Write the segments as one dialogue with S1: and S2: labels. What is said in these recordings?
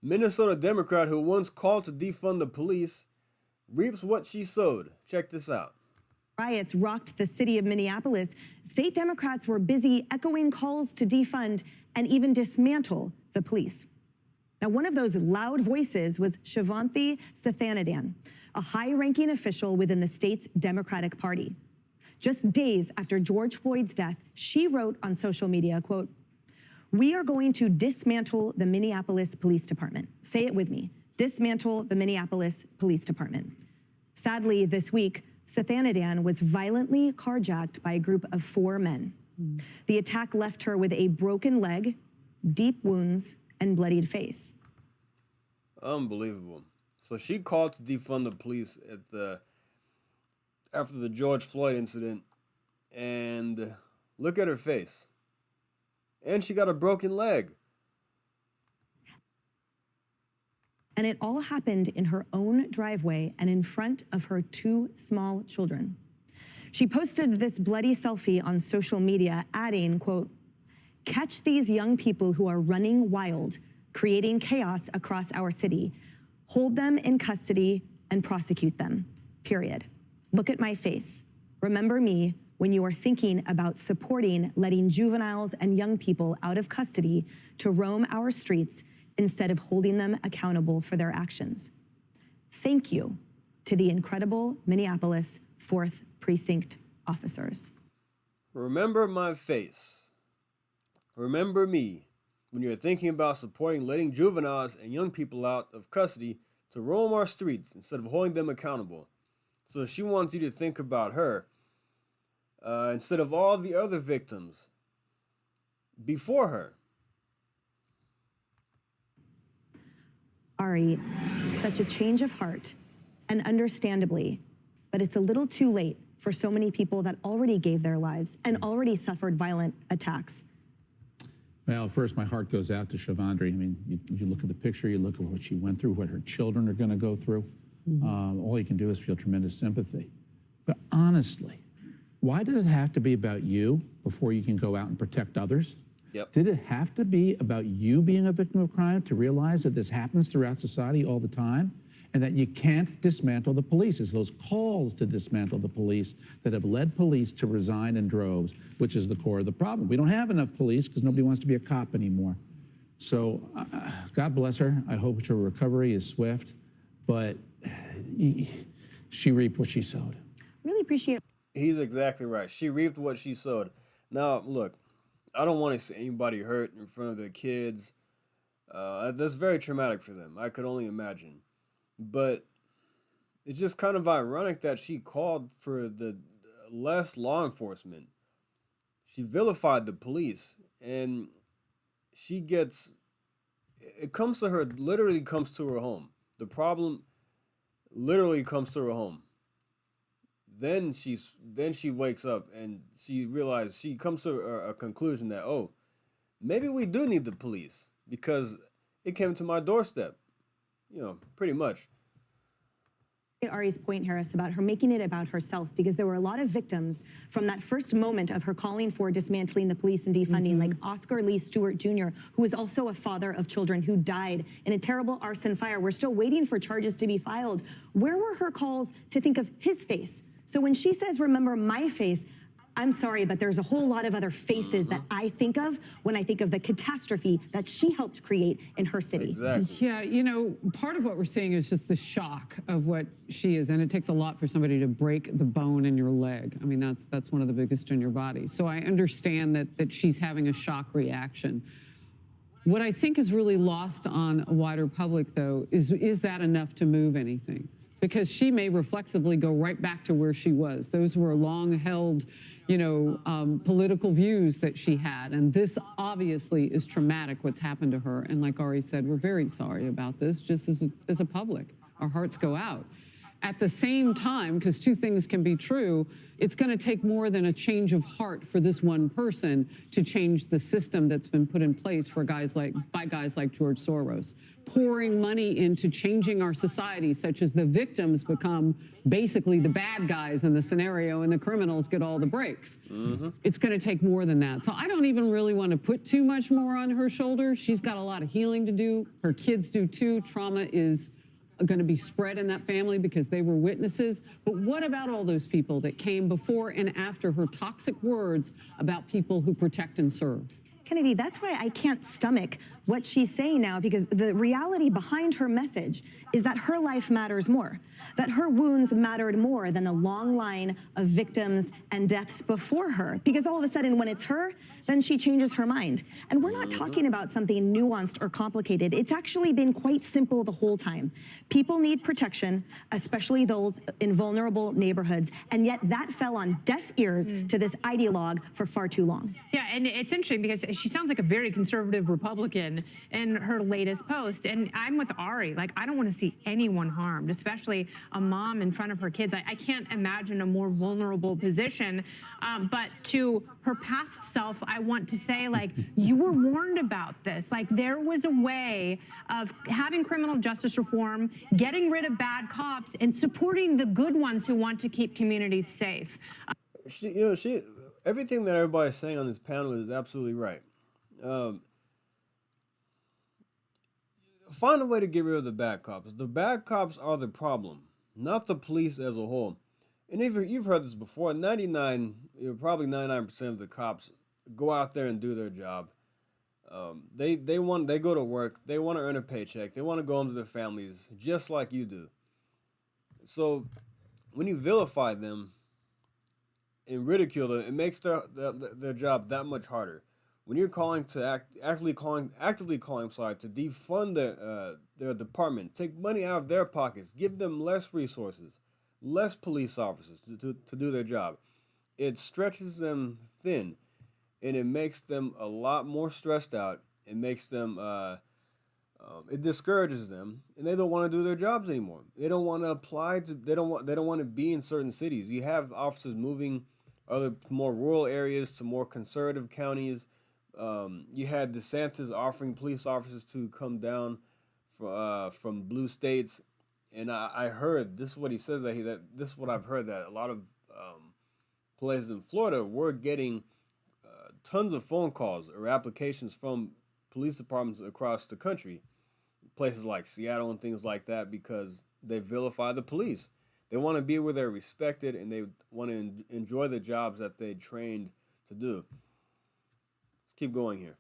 S1: Minnesota Democrat who once called to defund the police reaps what she sowed. Check this out.
S2: Riots rocked the city of Minneapolis. State Democrats were busy echoing calls to defund and even dismantle the police. Now, one of those loud voices was Shivanthi Sathanandan, a high-ranking official within the state's Democratic Party. Just days after George Floyd's death, she wrote on social media, quote, "We are going to dismantle the Minneapolis Police Department." Say it with me, dismantle the Minneapolis Police Department. Sadly, this week, Sathanandan was violently carjacked by a group of 4 men. The attack left her with a broken leg, deep wounds, and bloodied face.
S1: Unbelievable. So she called to defund the police after the George Floyd incident, and look at her face. And she got a broken leg.
S2: And it all happened in her own driveway and in front of her 2 small children. She posted this bloody selfie on social media, adding, quote, "Catch these young people who are running wild, creating chaos across our city. Hold them in custody and prosecute them, period. Look at my face. Remember me when you are thinking about supporting letting juveniles and young people out of custody to roam our streets instead of holding them accountable for their actions. Thank you to the incredible Minneapolis 4th Precinct officers."
S1: Remember my face. Remember me when you're thinking about supporting letting juveniles and young people out of custody to roam our streets instead of holding them accountable. So she wants you to think about her instead of all the other victims before her.
S2: Ari, such a change of heart, and understandably, but it's a little too late for so many people that already gave their lives and already suffered violent attacks.
S3: Well, first, my heart goes out to Shivanthi. I mean, you look at the picture, you look at what she went through, what her children are going to go through. All you can do is feel tremendous sympathy. But honestly, why does it have to be about you before you can go out and protect others?
S1: Yep.
S3: Did it have to be about you being a victim of crime to realize that this happens throughout society all the time and that you can't dismantle the police? It's those calls to dismantle the police that have led police to resign in droves, which is the core of the problem. We don't have enough police because nobody wants to be a cop anymore. So God bless her. I hope her recovery is swift, but she reaped what she sowed.
S2: Really appreciate it.
S1: He's exactly right. She reaped what she sowed. Now, look, I don't want to see anybody hurt in front of their kids. That's very traumatic for them. I could only imagine. But it's just kind of ironic that she called for the less law enforcement. She vilified the police, and she gets, it comes to her, literally comes to her home. The problem literally comes to her home. Then she wakes up and she realizes, she comes to a conclusion that, oh, maybe we do need the police because it came to my doorstep, pretty much.
S2: Ari's point, Harris, about her making it about herself, because there were a lot of victims from that first moment of her calling for dismantling the police and defunding, like Oscar Lee Stewart Jr., who is also a father of children who died in a terrible arson fire. We're still waiting for charges to be filed. Where were her calls to think of his face? So when she says, "Remember my face," I'm sorry, but there's a whole lot of other faces that I think of when I think of the catastrophe that she helped create in her city.
S1: Exactly.
S4: Yeah, part of what we're seeing is just the shock of what she is, and it takes a lot for somebody to break the bone in your leg. I mean, that's one of the biggest in your body. So I understand that she's having a shock reaction. What I think is really lost on a wider public, though, is that enough to move anything? Because she may reflexively go right back to where she was. Those were long-held, political views that she had. And this obviously is traumatic, what's happened to her. And like Ari said, we're very sorry about this, just as a public. Our hearts go out. At the same time, because two things can be true, it's going to take more than a change of heart for this one person to change the system that's been put in place by guys like George Soros, pouring money into changing our society, such as the victims become basically the bad guys in the scenario and the criminals get all the breaks. It's going to take more than that. So I don't even really want to put too much more on her shoulders. She's got a lot of healing to do. Her kids do too. Trauma is going to be spread in that family because they were witnesses. But what about all those people that came before and after her toxic words about people who protect and serve?
S2: Kennedy, that's why I can't stomach what she's saying now, because the reality behind her message is that her life matters more, that her wounds mattered more than the long line of victims and deaths before her. Because all of a sudden, when it's her, then she changes her mind. And we're not talking about something nuanced or complicated. It's actually been quite simple the whole time. People need protection, especially those in vulnerable neighborhoods. And yet that fell on deaf ears to this ideologue for far too long.
S5: Yeah, and it's interesting because she sounds like a very conservative Republican in her latest post. And I'm with Ari. Like, I don't want to see anyone harmed, especially a mom in front of her kids. I can't imagine a more vulnerable position. But to her past self, I want to say, like, you were warned about this. Like, there was a way of having criminal justice reform, getting rid of bad cops, and supporting the good ones who want to keep communities safe.
S1: Everything that everybody's saying on this panel is absolutely right. Find a way to get rid of the bad cops. The bad cops are the problem, not the police as a whole. And if you've heard this before, probably 99% of the cops go out there and do their job. They go to work. They want to earn a paycheck. They want to go home to their families just like you do. So when you vilify them and ridicule them, it makes their job that much harder. When you're calling to actively calling to defund their department, take money out of their pockets, give them less resources, less police officers to do their job, it stretches them thin, and it makes them a lot more stressed out. It makes them it discourages them, and they don't want to do their jobs anymore. They don't want to apply to. They don't want to be in certain cities. You have officers moving other more rural areas to more conservative counties. You had DeSantis offering police officers to come down from blue states, and I heard this is what he says this is what I've heard, that a lot of places in Florida were getting tons of phone calls or applications from police departments across the country, places like Seattle and things like that, because they vilify the police. They want to be where they're respected, and they want to enjoy the jobs that they trained to do. Let's keep going here.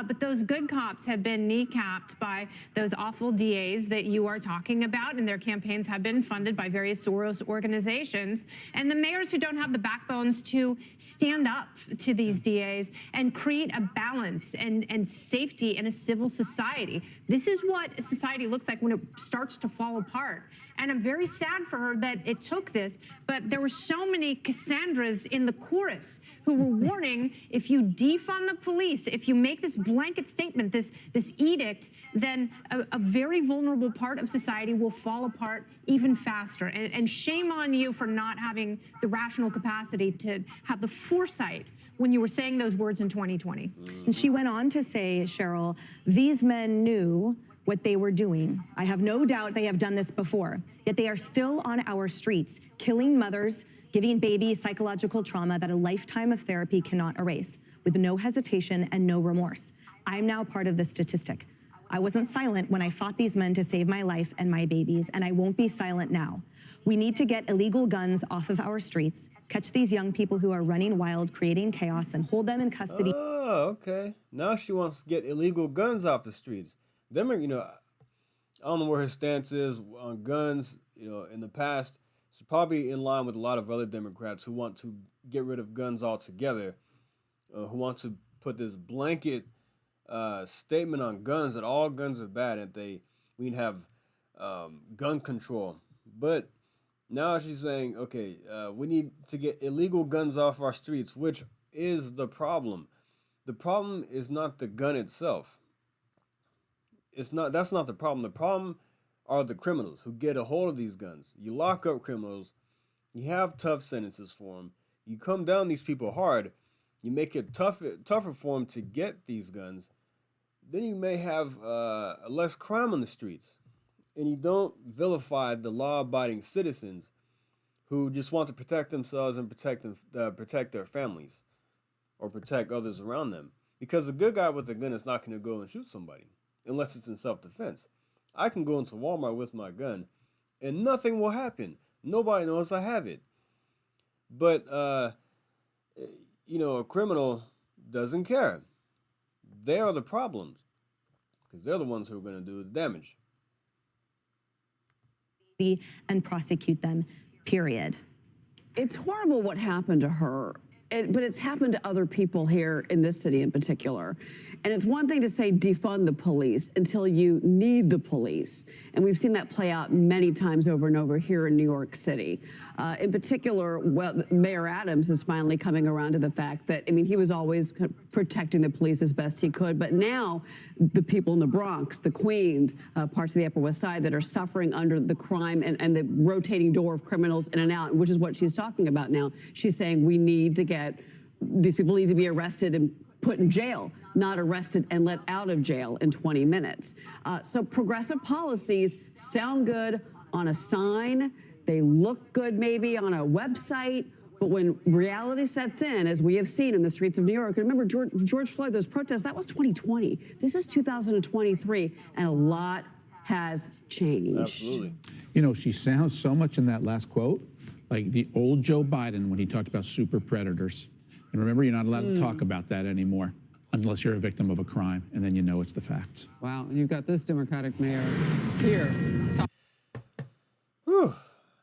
S5: But those good cops have been kneecapped by those awful DAs that you are talking about, and their campaigns have been funded by various Soros organizations. And the mayors who don't have the backbones to stand up to these DAs and create a balance and safety in a civil society. This is what society looks like when it starts to fall apart. And I'm very sad for her that it took this, but there were so many Cassandras in the chorus who were warning, if you defund the police, if you make this blanket statement, this edict, then a very vulnerable part of society will fall apart even faster. And shame on you for not having the rational capacity to have the foresight when you were saying those words in 2020.
S2: And she went on to say, Cheryl, these men knew what they were doing. I have no doubt they have done this before, yet they are still on our streets, killing mothers, giving babies psychological trauma that a lifetime of therapy cannot erase, with no hesitation and no remorse. I'm now part of the statistic. I wasn't silent when I fought these men to save my life and my babies, and I won't be silent now. We need to get illegal guns off of our streets, catch these young people who are running wild, creating chaos, and hold them in custody.
S1: Oh, okay. Now she wants to get illegal guns off the streets. Them are, I don't know where his stance is on guns. In the past, it's probably in line with a lot of other Democrats who want to get rid of guns altogether, who want to put this blanket statement on guns that all guns are bad and we need to have gun control. But now she's saying, okay, we need to get illegal guns off our streets, which is the problem. The problem is not the gun itself. That's not the problem. The problem are the criminals who get a hold of these guns. You lock up criminals, you have tough sentences for them, you come down these people hard, you make it tougher for them to get these guns, then you may have less crime on the streets. And you don't vilify the law-abiding citizens who just want to protect themselves and protect their families or protect others around them. Because a good guy with a gun is not going to go and shoot somebody unless it's in self-defense. I can go into Walmart with my gun and nothing will happen. Nobody knows I have it. But, a criminal doesn't care. They are the problems because they're the ones who are going to do the damage.
S2: And prosecute them, period.
S6: It's horrible what happened to her, but it's happened to other people here in this city in particular. And it's one thing to say defund the police until you need the police. And we've seen that play out many times over and over here in New York City. In particular, Mayor Adams is finally coming around to the fact that, he was always protecting the police as best he could. But now the people in the Bronx, the Queens, parts of the Upper West Side that are suffering under the crime and the rotating door of criminals in and out, which is what she's talking about now. She's saying these people need to be arrested and put in jail, not arrested and let out of jail in 20 minutes. So progressive policies sound good on a sign. They look good maybe on a website. But when reality sets in, as we have seen in the streets of New York, and remember George Floyd, those protests, that was 2020. This is 2023, and a lot has changed.
S1: Absolutely.
S3: She sounds so much in that last quote like the old Joe Biden when he talked about super predators. And remember, you're not allowed to talk about that anymore unless you're a victim of a crime, and then you know it's the facts.
S4: Wow, you've got this Democratic mayor here.
S1: Whew.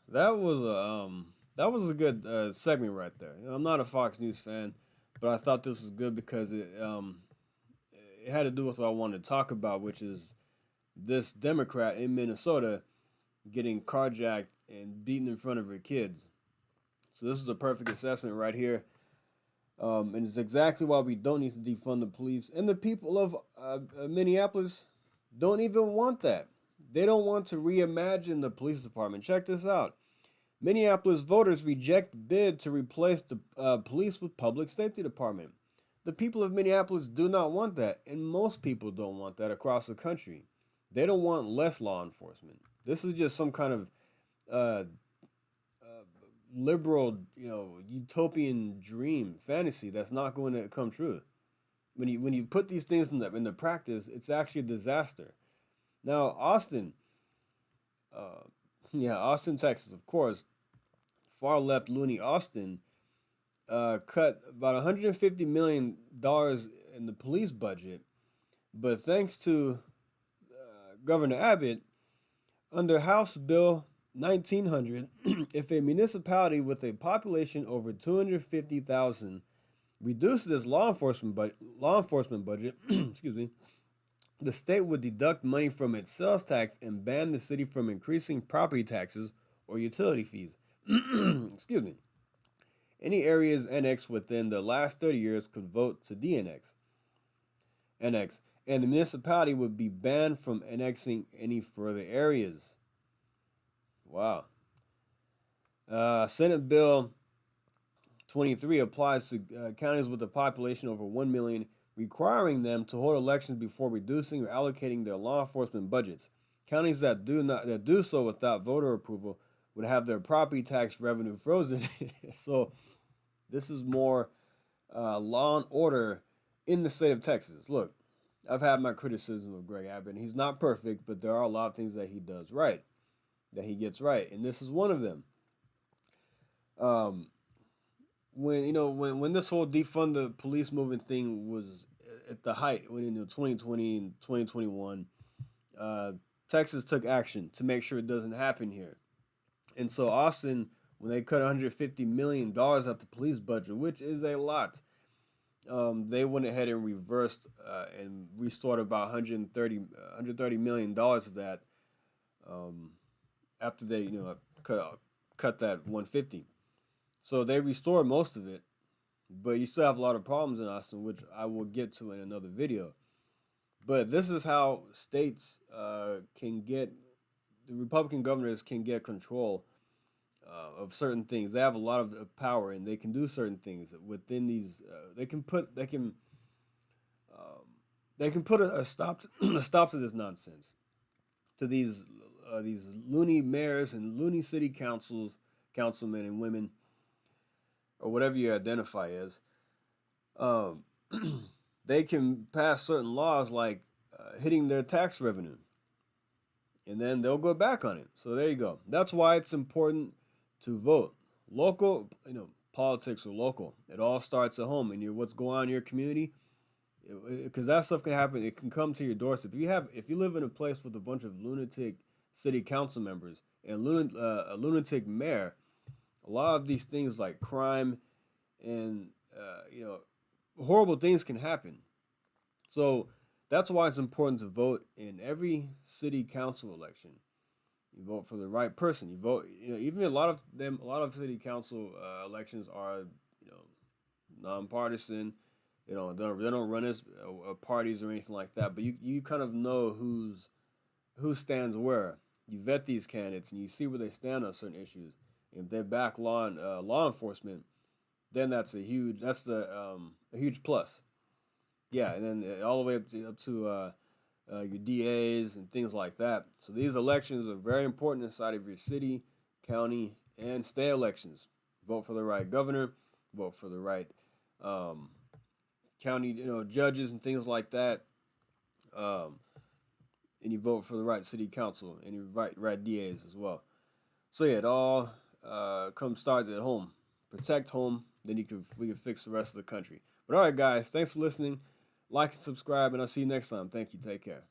S1: That was a good segment right there. I'm not a Fox News fan, but I thought this was good because it had to do with what I wanted to talk about, which is this Democrat in Minnesota getting carjacked and beaten in front of her kids. So this is a perfect assessment right here. And it's exactly why we don't need to defund the police. And the people of Minneapolis don't even want that. They don't want to reimagine the police department. Check this out. Minneapolis voters reject bid to replace the police with public safety department. The people of Minneapolis do not want that, and most people don't want that across the country. They don't want less law enforcement. This is just some kind of liberal, utopian dream, fantasy that's not going to come true. When you put these things in the practice, it's actually a disaster. Now, Austin, Texas, of course, far left loony Austin cut about $150 million in the police budget, but thanks to Governor Abbott, under House Bill 1900, if a municipality with a population over 250,000 reduces its law enforcement budget, excuse me, the state would deduct money from its sales tax and ban the city from increasing property taxes or utility fees. Excuse me. Any areas annexed within the last 30 years could vote to de-annex. And the municipality would be banned from annexing any further areas. Wow. Senate Bill 23 applies to counties with a population over 1 million, requiring them to hold elections before reducing or allocating their law enforcement budgets. Counties that do so without voter approval would have their property tax revenue frozen. So this is more law and order in the state of Texas. Look, I've had my criticism of Greg Abbott. He's not perfect, but there are a lot of things that he does right, that he gets right, and this is one of them. When this whole defund the police movement thing was at the height, when in 2020 and 2021, Texas took action to make sure it doesn't happen here. And so Austin, when they cut $150 million out the police budget, which is a lot, they went ahead and reversed and restored about $130 million of that after they cut that 150. So they restored most of it, but you still have a lot of problems in Austin, which I will get to in another video. But this is how states can get the Republican governors can get control of certain things. They have a lot of power, and they can do certain things within these. They can put a stop to, a stop to this nonsense, to these loony mayors and loony city councilmen and women, or whatever you identify as. Um, they can pass certain laws like hitting their tax revenue, and then they'll go back on it. So there you go. That's why it's important to vote. Local, politics are local. It all starts at home, and what's going on in your community, because that stuff can happen. It can come to your doorstep. If you live in a place with a bunch of lunatic city council members and a lunatic mayor, a lot of these things like crime and horrible things can happen. So that's why it's important to vote in every city council election. You vote for the right person. You vote. Even a lot of city council elections are nonpartisan. They don't run as parties or anything like that. But you kind of know who stands where. You vet these candidates and you see where they stand on certain issues. If they back law enforcement, then that's a huge plus. Yeah, and then all the way up to your DAs and things like that. So these elections are very important inside of your city, county, and state elections. Vote for the right governor. Vote for the right county, judges and things like that. And you vote for the right city council and your right DAs as well. So yeah, it all starts at home. Protect home, then we can fix the rest of the country. But all right, guys, thanks for listening. Like and subscribe, and I'll see you next time. Thank you. Take care.